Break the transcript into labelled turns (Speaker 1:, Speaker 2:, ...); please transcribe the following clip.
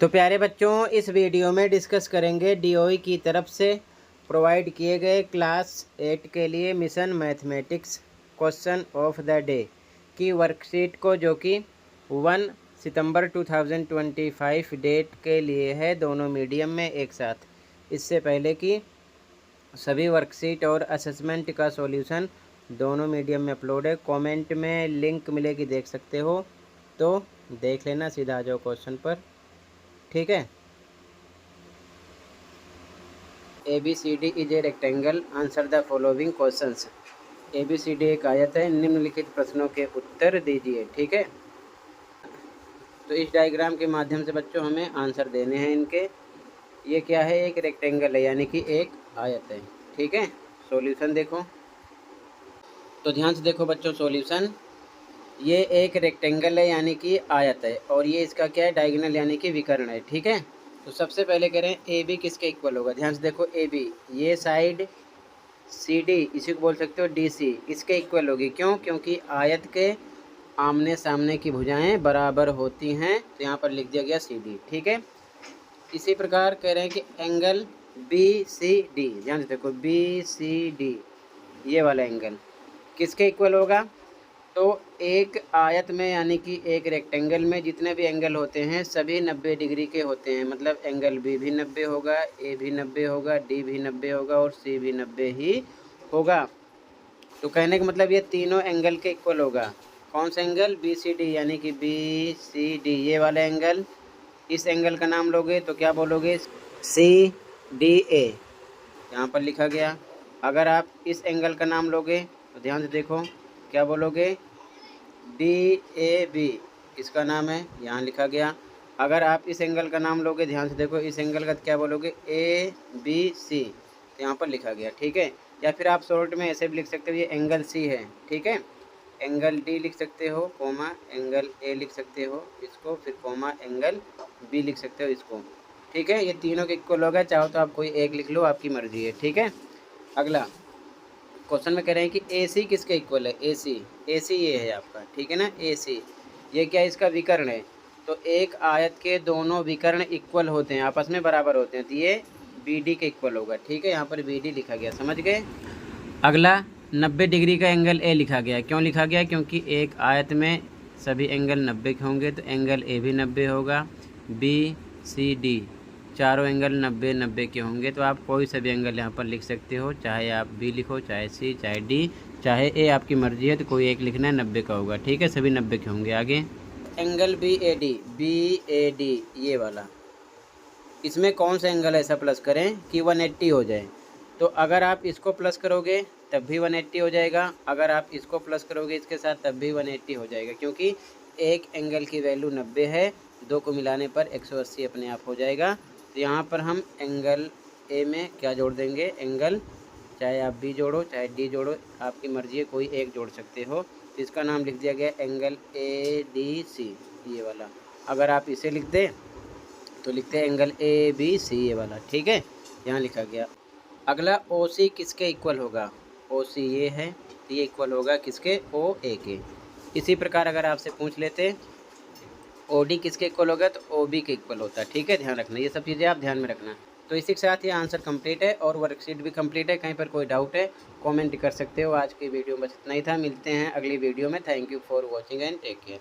Speaker 1: तो प्यारे बच्चों, इस वीडियो में डिस्कस करेंगे डीओई की तरफ से प्रोवाइड किए गए क्लास 8 के लिए mission mathematics question of the day की वर्कशीट को, जो कि 1 सितंबर 2025 डेट के लिए है, दोनों मीडियम में एक साथ। इससे पहले कि सभी वर्कशीट और असेसमेंट का सॉल्यूशन दोनों मीडियम में अपलोड है। कमेंट में लिंक मिलेगी, देख सकते हो, तो देख लेना। सीधा आ जाओ क्वेश्चन पर, ठीक है। ABCD is a rectangle, answer the following questions. ABCD एक आयत है, निम्नलिखित प्रश्नों के उत्तर दीजिए, ठीक है। तो इस डायग्राम के माध्यम से बच्चों हमें आंसर देने हैं इनके। ये क्या है? एक रेक्टेंगल है, यानी कि एक आयत है, ठीक है। सॉल्यूशन देखो, तो ध्यान से देखो बच्चों सॉल्यूशन। ये एक रेक्टेंगल है, यानी कि आयत है, और ये इसका क्या है? डायगोनल, यानी कि विकर्ण है, ठीक है। तो सबसे पहले कह रहे हैं ए बी किसके इक्वल होगा। ध्यान से देखो, ए बी ये साइड सी डी, इसी को बोल सकते हो डी सी, इसके इक्वल होगी। क्यों? क्योंकि आयत के आमने सामने की भुजाएं बराबर होती हैं, तो यहाँ पर लिख दिया गया सी डी, ठीक है। इसी प्रकार कह रहे हैं कि एंगल बी सी डी, ध्यान से देखो बी सी डी, ये वाला एंगल किसके इक्वल होगा? तो एक आयत में, यानी कि एक रेक्टेंगल में जितने भी एंगल होते हैं सभी 90 डिग्री के होते हैं। मतलब एंगल बी भी 90 होगा, ए भी 90 होगा, डी भी 90 होगा और सी भी 90 ही होगा। तो कहने का मतलब ये तीनों एंगल के इक्वल होगा। कौन सा एंगल? बी सी डी, यानी कि बी सी डी, ये वाला एंगल। इस एंगल का नाम लोगे तो क्या बोलोगे? सी डी ए, यहाँ पर लिखा गया। अगर आप इस एंगल का नाम लोगे तो ध्यान से देखो, क्या बोलोगे? डी ए बी, किसका नाम है? यहाँ लिखा गया। अगर आप इस एंगल का नाम लोगे, ध्यान से देखो, इस एंगल का क्या बोलोगे? ए बी सी, तो यहाँ पर लिखा गया, ठीक है। या फिर आप शॉर्ट में ऐसे भी लिख सकते हो, ये एंगल सी है, ठीक है। एंगल डी लिख सकते हो, कोमा एंगल ए लिख सकते हो इसको, फिर कोमा एंगल बी लिख सकते हो इसको, ठीक है। ये तीनों के इक्वल होगा, चाहो तो आप कोई एक लिख लो, आपकी मर्जी है, ठीक है। अगला क्वेश्चन में कह रहे हैं कि ए सी किसके इक्वल है? ए सी ये है आपका, ठीक है ना। ए सी ये क्या है? इसका विकर्ण है। तो एक आयत के दोनों विकर्ण इक्वल होते हैं, आपस में बराबर होते हैं, तो ये बी डी के इक्वल होगा, ठीक है। यहाँ पर बी डी लिखा गया, समझ गए। अगला 90 डिग्री का एंगल ए लिखा गया। क्यों लिखा गया? क्योंकि एक आयत में सभी एंगल 90 के होंगे, तो एंगल ए भी 90 होगा, बी सी डी चारों एंगल 90 90 के होंगे। तो आप कोई सा भी एंगल यहाँ पर लिख सकते हो, चाहे आप बी लिखो, चाहे सी, चाहे डी, चाहे ए, आपकी मर्जी है। तो कोई एक लिखना है, 90 का होगा, ठीक है। सभी 90 के होंगे। आगे एंगल बी ए डी ये वाला, इसमें कौन सा एंगल ऐसा प्लस करें कि 180 हो जाए? तो अगर आप इसको प्लस करोगे तब भी 180 हो जाएगा, अगर आप इसको प्लस करोगे इसके साथ तब भी 180 हो जाएगा, क्योंकि एक एंगल की वैल्यू 90 है, दो को मिलाने पर 180 अपने आप हो जाएगा। तो यहाँ पर हम एंगल ए में क्या जोड़ देंगे? एंगल, चाहे आप बी जोड़ो चाहे डी जोड़ो, आपकी मर्जी है, कोई एक जोड़ सकते हो। तो इसका नाम लिख दिया गया एंगल ए डी सी, ये वाला। अगर आप इसे लिख दें तो लिखते हैं एंगल ए बी सी, ये वाला, ठीक है, यहाँ लिखा गया। अगला ओ सी किसके इक्वल होगा? ओ सी ये है, तो ये इक्वल होगा किसके? ओ ए के। इसी प्रकार अगर आपसे पूछ लेते ओ डी किसके इक्वल होगा, तो ओ बी के इक्वल होता है, ठीक है। ध्यान रखना, ये सब चीज़ें आप ध्यान में रखना। तो इसी के साथ ये आंसर कंप्लीट है और वर्कशीट भी कंप्लीट है। कहीं पर कोई डाउट है कमेंट कर सकते हो। आज की वीडियो में बस इतना ही था, मिलते हैं अगली वीडियो में। Thank you for watching and take care.